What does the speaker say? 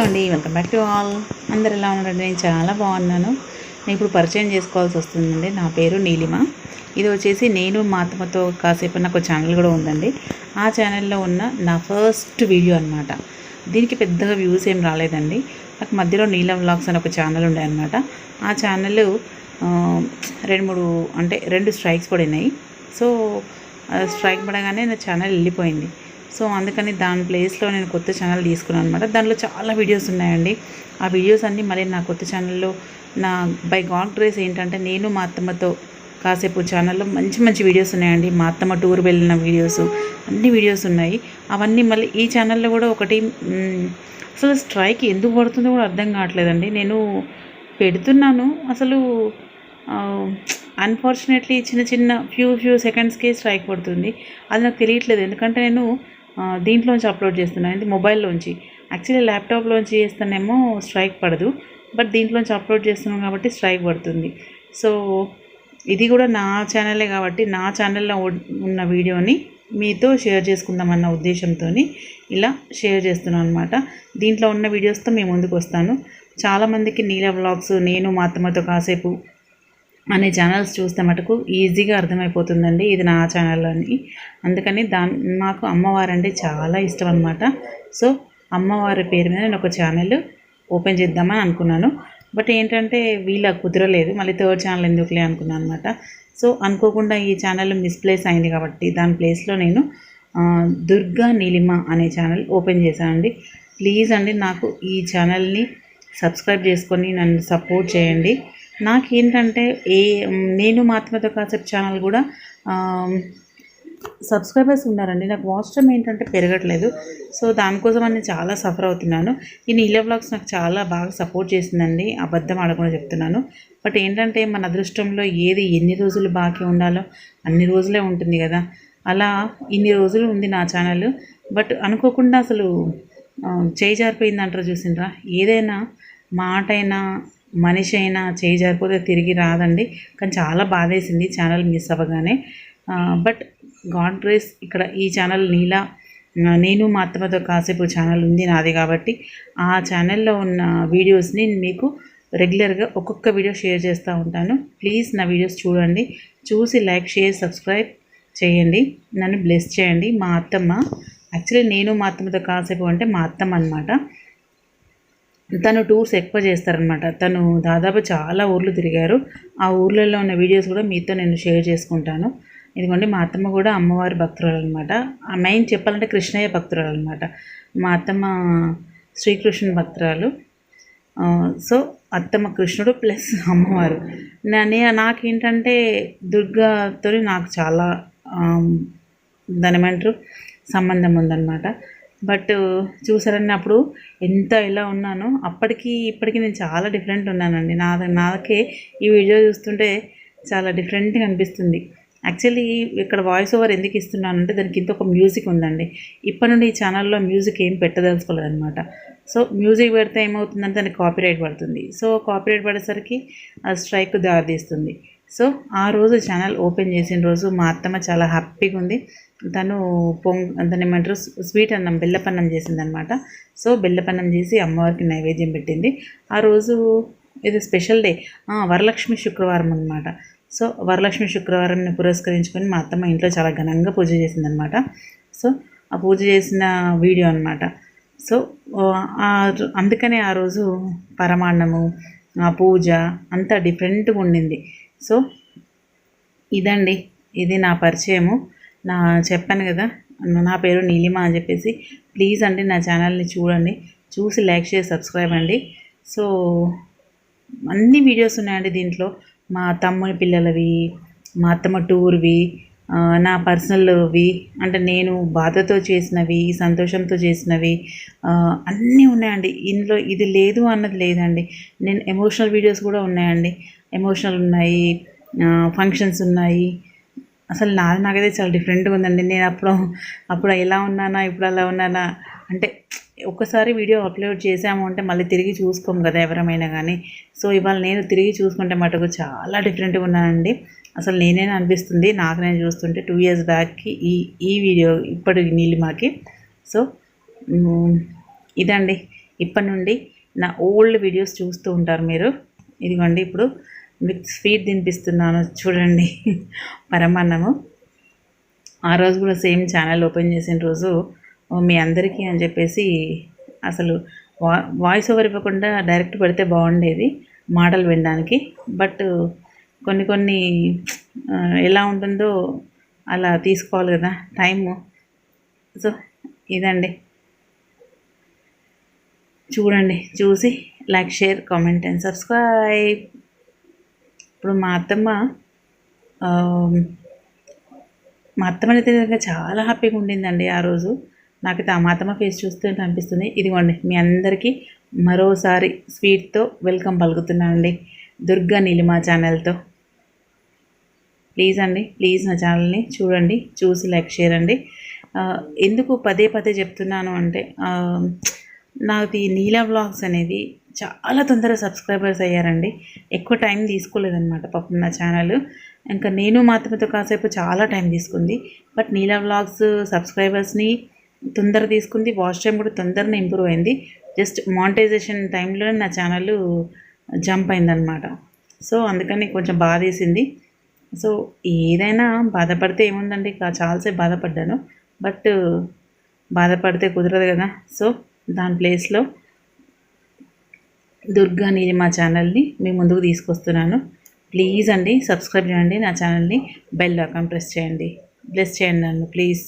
అండి, welcome back to all. అందరు ఎలా ఉన్నారండి? నేను చాలా బాగున్నాను. నేను ఇప్పుడు పరిచయం చేసుకోవాల్సి వస్తుందండి. నా పేరు నీలిమ. ఇది వచ్చేసి నేను మా అత్తమ్మతో కాసేపు నాకు ఛానల్ కూడా ఉందండి. ఆ ఛానల్లో ఉన్న నా ఫస్ట్ వీడియో అనమాట. దీనికి పెద్దగా వ్యూస్ ఏం రాలేదండి. నాకు మధ్యలో నీలం వ్లాగ్స్ అని ఒక ఛానల్ ఉండే అనమాట. ఆ ఛానల్ రెండు స్ట్రైక్స్ పడినాయి. సో స్ట్రైక్ పడగానే నా ఛానల్ వెళ్ళిపోయింది. సో అందుకని దాని ప్లేస్లో నేను కొత్త ఛానల్ తీసుకున్నాను అనమాట. దాంట్లో చాలా వీడియోస్ ఉన్నాయండి. ఆ వీడియోస్ అన్నీ మళ్ళీ నా కొత్త ఛానల్లో నా బై గాడ్ గ్రేస్ ఏంటంటే నేను మా అత్తమ్మతో కాసేపు ఛానల్లో మంచి మంచి వీడియోస్ ఉన్నాయండి. మా అత్తమ్మ టూర్ వెళ్ళిన వీడియోస్ అన్ని వీడియోస్ ఉన్నాయి. అవన్నీ మళ్ళీ ఈ ఛానల్లో కూడా ఒకటి అసలు స్ట్రైక్ ఎందుకు పడుతుందో కూడా అర్థం కావట్లేదండి. నేను పెడుతున్నాను, అసలు అన్ఫార్చునేట్లీ చిన్న ఫ్యూ సెకండ్స్కే స్ట్రైక్ పడుతుంది. అది నాకు తెలియట్లేదు. ఎందుకంటే నేను దీంట్లోంచి అప్లోడ్ చేస్తున్నాను, ఇది మొబైల్లోంచి. యాక్చువల్లీ ల్యాప్టాప్లోంచి చేస్తానేమో స్ట్రైక్ పడదు, బట్ దీంట్లోంచి అప్లోడ్ చేస్తున్నాం కాబట్టి స్ట్రైక్ పడుతుంది. సో ఇది కూడా నా ఛానలే కాబట్టి నా ఛానల్లో ఉన్న వీడియోని మీతో షేర్ చేసుకుందామన్న ఉద్దేశంతో ఇలా షేర్ చేస్తున్నాను అనమాట. దీంట్లో ఉన్న వీడియోస్తో మేము ముందుకు వస్తాను. చాలామందికి నీల వ్లాగ్స్, నేను మా అత్తమ్మతో కాసేపు అనే ఛానల్స్ చూస్తే మటుకు ఈజీగా అర్థమైపోతుందండి ఇది నా ఛానల్ అని. అందుకని నాకు అమ్మవారు అంటే చాలా ఇష్టం అనమాట. సో అమ్మవారి పేరు మీద నేను ఒక ఛానల్ ఓపెన్ చేద్దామని అనుకున్నాను. బట్ ఏంటంటే వీళ్ళకి కుదరలేదు, మళ్ళీ థర్డ్ ఛానల్ ఎందుకులే అనుకున్నాను అనమాట. సో అనుకోకుండా ఈ ఛానల్ మిస్ప్లేస్ అయింది కాబట్టి దాని ప్లేస్లో నేను దుర్గా నీలిమ అనే ఛానల్ ఓపెన్ చేశానండి. ప్లీజ్ అండి నాకు ఈ ఛానల్ని సబ్స్క్రైబ్ చేసుకొని నన్ను సపోర్ట్ చేయండి. నాకేంటంటే నేను మా అత్తమ్మతో కాసేపు ఛానల్ కూడా సబ్స్క్రైబర్స్ ఉన్నారండి. నాకు వాచ్ టైం ఏంటంటే పెరగట్లేదు. సో దానికోసం నేను చాలా సఫర్ అవుతున్నాను. ఈ నీల వ్లాగ్స్ నాకు చాలా బాగా సపోర్ట్ చేసిందండి, అబద్ధం ఆడకుండా చెప్తున్నాను. బట్ ఏంటంటే మన అదృష్టంలో ఏది ఎన్ని రోజులు బాకీ ఉండాలో అన్ని రోజులే ఉంటుంది కదా. అలా ఇన్ని రోజులు ఉంది నా ఛానల్. బట్ అనుకోకుండా అసలు చేయి జారిపోయింది అంటారు చూసిండ్రా. ఏదైనా మాట అయినా మనిషి అయినా చేయి జారిపోతే తిరిగి రాదండి. కానీ చాలా బాధేసింది ఛానల్ మిస్ అవ్వగానే. బట్ గాడ్ గ్రేస్ ఇక్కడ ఈ ఛానల్ నేను మా అత్తమ్మతో కాసేపు ఛానల్ ఉంది నాది కాబట్టి ఆ ఛానల్లో ఉన్న వీడియోస్ని మీకు రెగ్యులర్గా ఒక్కొక్క వీడియో షేర్ చేస్తూ ఉంటాను. ప్లీజ్ నా వీడియోస్ చూడండి, చూసి లైక్, షేర్, సబ్స్క్రైబ్ చేయండి, నన్ను బ్లెస్ చేయండి. మా అత్తమ్మ యాక్చువల్లీ నేను మా అత్తమ్మతో కాసేపు అంటే మా అత్తమ్మ అనమాట. తను టూర్స్ ఎక్కువ చేస్తారనమాట. తను దాదాపు చాలా ఊర్లు తిరిగారు. ఆ ఊర్లలో ఉన్న వీడియోస్ కూడా మీతో నేను షేర్ చేసుకుంటాను. ఇదిగోండి మా అత్తమ్మ కూడా అమ్మవారి భక్తురాలు అనమాట. ఆ మెయిన్ చెప్పాలంటే కృష్ణయ్య భక్తురాలు అనమాట. మా అత్తమ్మ శ్రీకృష్ణుని భక్తురాలు. సో అత్తమ్మ కృష్ణుడు ప్లస్ అమ్మవారు. నాకేంటంటే దుర్గాతో నాకు చాలా దానేమంటారు సంబంధం ఉందన్నమాట. బట్ చూసారని అప్పుడు ఎంత ఎలా ఉన్నానో అప్పటికి ఇప్పటికీ నేను చాలా డిఫరెంట్ ఉన్నానండి. నాకే ఈ వీడియో చూస్తుంటే చాలా డిఫరెంట్గా అనిపిస్తుంది. యాక్చువల్లీ ఇక్కడ వాయిస్ ఓవర్ ఎందుకు ఇస్తున్నానంటే దానికి ఇంత ఒక మ్యూజిక్ ఉందండి. ఇప్పటి నుండి ఈ ఛానల్లో మ్యూజిక్ ఏం పెట్టదలుచుకోలేదు అనమాట. సో మ్యూజిక్ పెడితే ఏమవుతుందంటే దానికి కాపీరైట్ పడుతుంది. సో కాపీరైట్ పడేసరికి ఆ స్ట్రైక్ దారితీస్తుంది. సో ఆ రోజు ఛానల్ ఓపెన్ చేసిన రోజు మా అత్తమ్మ చాలా హ్యాపీగా ఉంది. తను దాన్ని ఏమంటారు స్వీట్ అన్నం, బెల్లపన్నం చేసిందనమాట. సో బెల్లపన్నం చేసి అమ్మవారికి నైవేద్యం పెట్టింది. ఆ రోజు ఇది స్పెషల్ డే, వరలక్ష్మి శుక్రవారం అనమాట. సో వరలక్ష్మి శుక్రవారంని పురస్కరించుకొని మా అత్తమ్మ ఇంట్లో చాలా ఘనంగా పూజ చేసిందనమాట. సో ఆ పూజ చేసిన వీడియో అనమాట. సో అందుకనే ఆ రోజు పరమాన్నము, ఆ పూజ అంతా డిఫరెంట్గా ఉండింది. సో ఇదండి, ఇది నా పరిచయము. చెప్పాను కదా నా పేరు నీలిమ అని చెప్పేసి. ప్లీజ్ అండి నా ఛానల్ని చూడండి, చూసి లైక్, షేర్, సబ్స్క్రైబ్ అండి. సో అన్ని వీడియోస్ ఉన్నాయండి దీంట్లో. మా తమ్ముని పిల్లలవి, మా అత్తమ్మ టూర్వి, నా పర్సనల్వి, అంటే నేను బాధతో చేసినవి, సంతోషంతో చేసినవి అన్నీ ఉన్నాయండి ఇందులో. ఇది లేదు అన్నది లేదండి. నేను ఎమోషనల్ వీడియోస్ కూడా ఉన్నాయండి. ఎమోషనల్ ఉన్నాయి, ఫంక్షన్స్ ఉన్నాయి. అసలు నాకైతే చాలా డిఫరెంట్గా ఉందండి. నేను అప్పుడు ఎలా ఉన్నానా, ఇప్పుడు అలా ఉన్నానా అంటే ఒక్కసారి వీడియో అప్లోడ్ చేసాము అంటే మళ్ళీ తిరిగి చూసుకోము కదా ఎవరమైనా కానీ. సో ఇవాళ నేను తిరిగి చూసుకుంటే మటుకు చాలా డిఫరెంట్గా ఉన్నానండి. అసలు నేనే అనిపిస్తుంది నాకు నేను చూస్తుంటే 2 years బ్యాక్కి ఈ వీడియో ఇప్పటి నీలిమకి. సో ఇదండి ఇప్పటి నుండి నా ఓల్డ్ వీడియోస్ చూస్తూ ఉంటారు మీరు. ఇదిగోండి ఇప్పుడు మీకు స్వీట్ తినిపిస్తున్నాను చూడండి. పరమాన్నము. ఆ రోజు కూడా సేమ్ ఛానల్ ఓపెన్ చేసిన రోజు మీ అందరికీ అని చెప్పేసి అసలు వాయిస్ ఓవర్ ఇవ్వకుండా డైరెక్ట్ పెడితే బాగుండేది మాటలు వినడానికి. బట్ కొన్ని ఎలా ఉంటుందో అలా తీసుకోవాలి కదా టైము. సో ఇదండి, చూడండి, చూసి like, share, comment and subscribe. ఇప్పుడు మా అత్తమ్మనైతే నిజంగా చాలా హ్యాపీగా ఉండిందండి ఆ రోజు. నాకైతే మా అత్తమ్మ ఫేస్ చూస్తుంటే అనిపిస్తుంది. ఇదిగోండి మీ అందరికీ మరోసారి స్వీట్తో వెల్కమ్ పలుకుతున్నానండి, దుర్గా నీలిమా ఛానల్తో. ప్లీజ్ అండి, ప్లీజ్ నా ఛానల్ని చూడండి, చూసి లైక్, షేర్ అండి. ఎందుకు పదే పదే చెప్తున్నాను అంటే నాది నీలా వ్లాగ్స్ అనేది చాలా తొందరగా సబ్స్క్రైబర్స్ అయ్యారండి. ఎక్కువ టైం తీసుకోలేదన్నమాట పాపం నా ఛానల్. ఇంకా నేను మాత్రమేతో కాసేపు చాలా టైం తీసుకుంది. బట్ నీలా వ్లాగ్స్ సబ్స్క్రైబర్స్ని తొందర తీసుకుంది, వాచ్ టైం కూడా తొందరనే ఇంప్రూవ్ అయింది. జస్ట్ మానిటైజేషన్ టైంలోనే నా ఛానల్ జంప్ అయిందనమాట. సో అందుకని కొంచెం బాధేసింది. సో ఏదైనా బాధపడితే ఏముందండి, చాలాసేపు బాధపడ్డాను. బట్ బాధపడితే కుదరదు కదా. సో దాని ప్లేస్లో దుర్గా నీలిమా ఛానల్ని మీ ముందుకు తీసుకొస్తున్నాను. ప్లీజ్ అండి సబ్స్క్రైబ్ చేయండి నా ఛానల్ని, బెల్ ఐకాన్ ప్రెస్ చేయండి, బ్లెస్ చేయండి నన్ను ప్లీజ్.